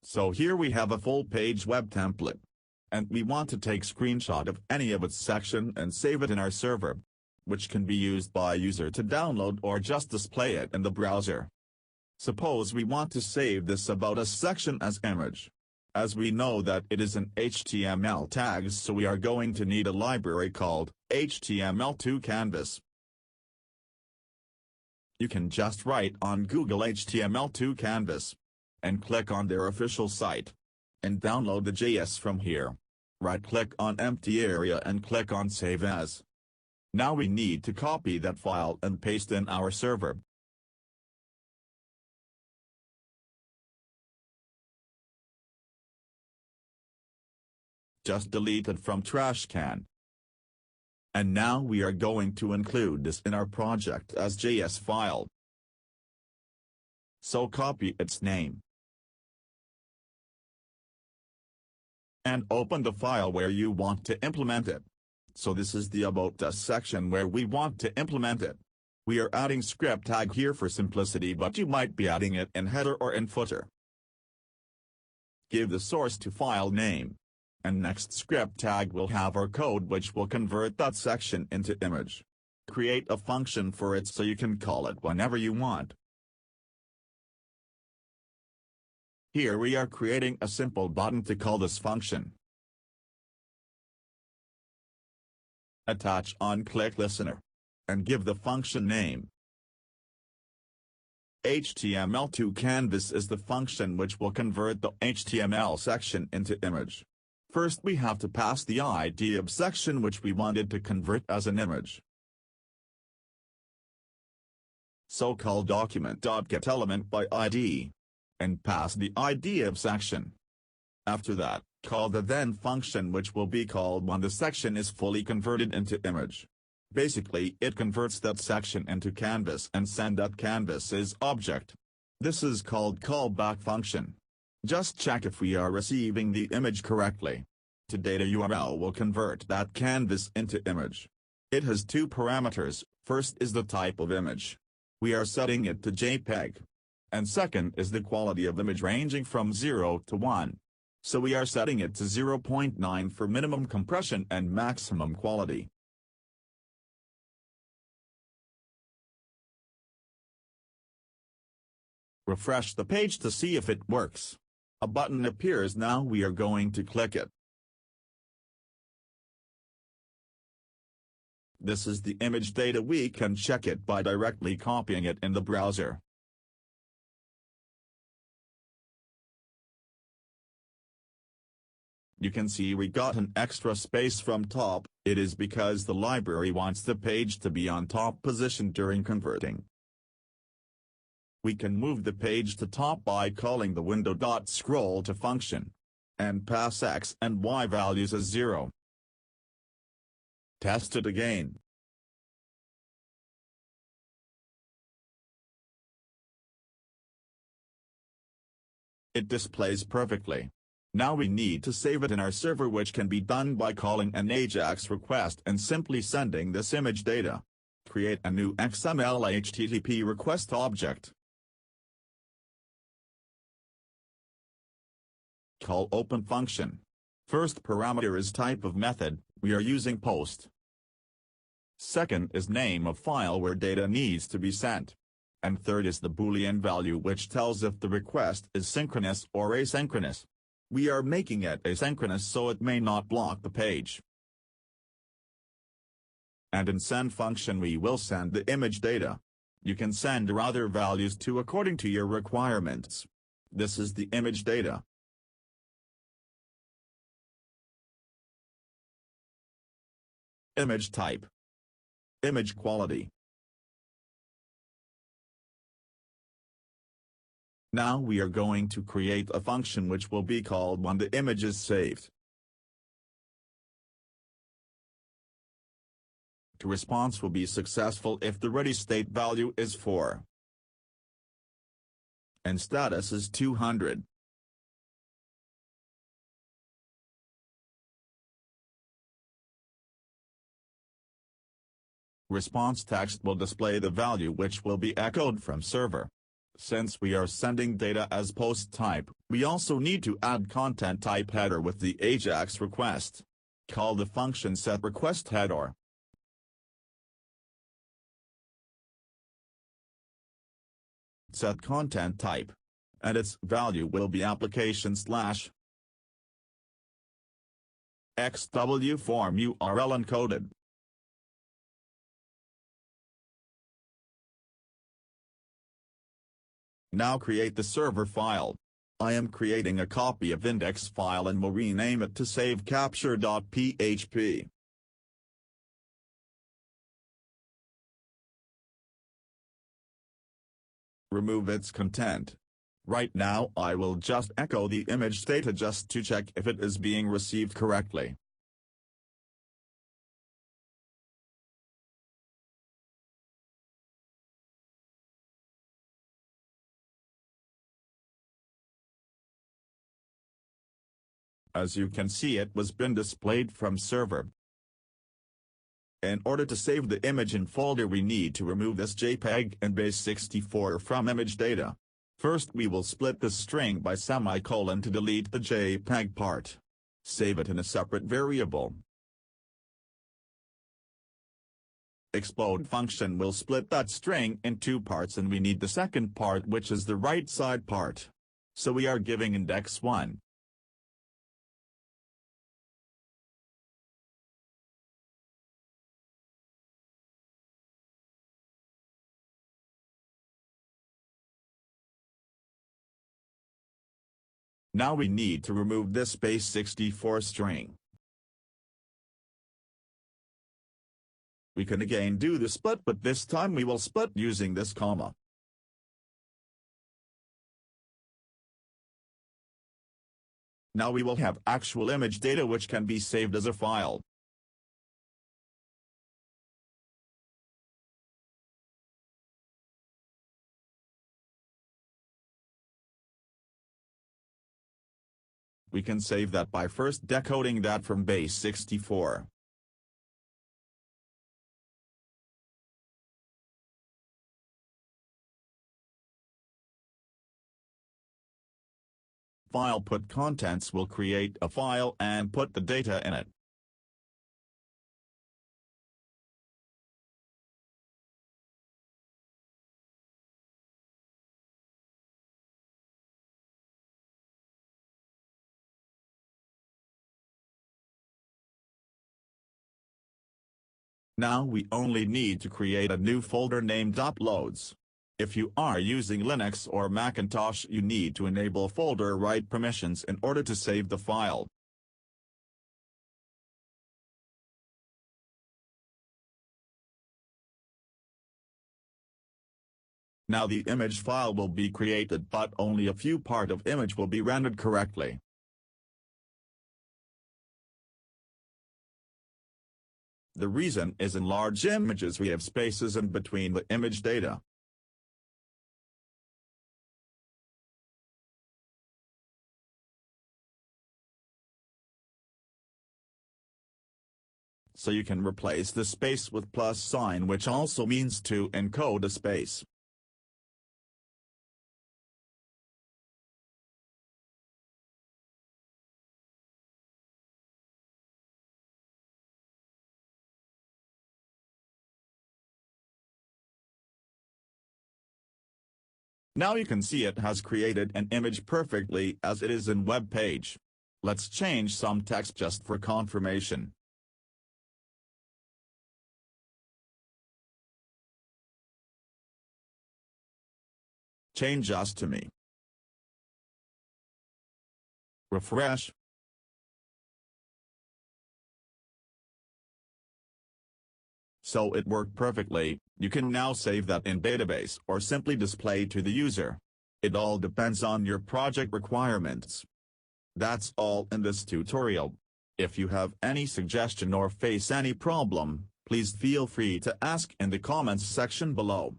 So here we have a full-page web template. And we want to take screenshot of any of its section and save it in our server, which can be used by user to download or just display it in the browser. Suppose we want to save this about us section as image. As we know that it is an HTML tags, so we are going to need a library called Html2Canvas. You can just write on Google Html2Canvas and click on their official site and download the JS from here. Right-click on empty area and click on Save As. Now we need to copy that file and paste in our server. Just delete it from trash can. And now we are going to include this in our project as JS file. So copy its name and open the file where you want to implement it. So this is the About Us section where we want to implement it. We are adding script tag here for simplicity, but you might be adding it in header or in footer. Give the source to file name. And next script tag will have our code which will convert that section into image. Create a function for it so you can call it whenever you want. Here we are creating a simple button to call this function. Attach on-click listener. And give the function name. HTML2Canvas is the function which will convert the HTML section into image. First we have to pass the ID of section which we wanted to convert as an image. So call document.getElementById. And pass the ID of section. After that, call the then function which will be called when the section is fully converted into image. Basically it converts that section into canvas and send that canvas's object. This is called callback function. Just check if we are receiving the image correctly. To data URL will convert that canvas into image. It has two parameters. First is the type of image. We are setting it to JPEG. And second is the quality of image ranging from 0 to 1. So we are setting it to 0.9 for minimum compression and maximum quality. Refresh the page to see if it works. A button appears now. We are going to click it. This is the image data. We can check it by directly copying it in the browser. You can see we got an extra space from top. It is because the library wants the page to be on top position during converting. We can move the page to top by calling the window.scroll to function. And pass x and y values as 0. Test it again. It displays perfectly. Now we need to save it in our server, which can be done by calling an Ajax request and simply sending this image data. Create a new XML HTTP request object. Call open function. First parameter is type of method. We are using post. Second is name of file where data needs to be sent. And third is the Boolean value, which tells if the request is synchronous or asynchronous. We are making it asynchronous so it may not block the page. And in send function we will send the image data. You can send other values too according to your requirements. This is the image data. Image type. Image quality. Now we are going to create a function which will be called when the image is saved. The response will be successful if the ready state value is 4 and status is 200. Response text will display the value which will be echoed from server. Since we are sending data as post type, we also need to add content type header with the Ajax request. Call the function setRequestHeader. Set content type, and its value will be application/xw form URL encoded. Now create the server file. I am creating a copy of index file and will rename it to savecapture.php. Remove its content. Right now I will just echo the image data just to check if it is being received correctly. As you can see, it was been displayed from server. In order to save the image in folder, we need to remove this JPEG and base64 from image data. First we will split the string by semicolon to delete the JPEG part. Save it in a separate variable. Explode function will split that string in two parts, and we need the second part, which is the right side part. So we are giving index 1. Now we need to remove this base64 string. We can again do the split, but this time we will split using this comma. Now we will have actual image data which can be saved as a file. We can save that by first decoding that from base64. File put contents will create a file and put the data in it. Now we only need to create a new folder named uploads. If you are using Linux or Macintosh, you need to enable folder write permissions in order to save the file. Now the image file will be created, but only a few part of image will be rendered correctly. The reason is, in large images we have spaces in between the image data. So you can replace the space with plus sign, which also means to encode a space. Now you can see it has created an image perfectly as it is in web page. Let's change some text just for confirmation. Change just to me. Refresh. So it worked perfectly. You can now save that in database or simply display to the user. It all depends on your project requirements. That's all in this tutorial. If you have any suggestion or face any problem, please feel free to ask in the comments section below.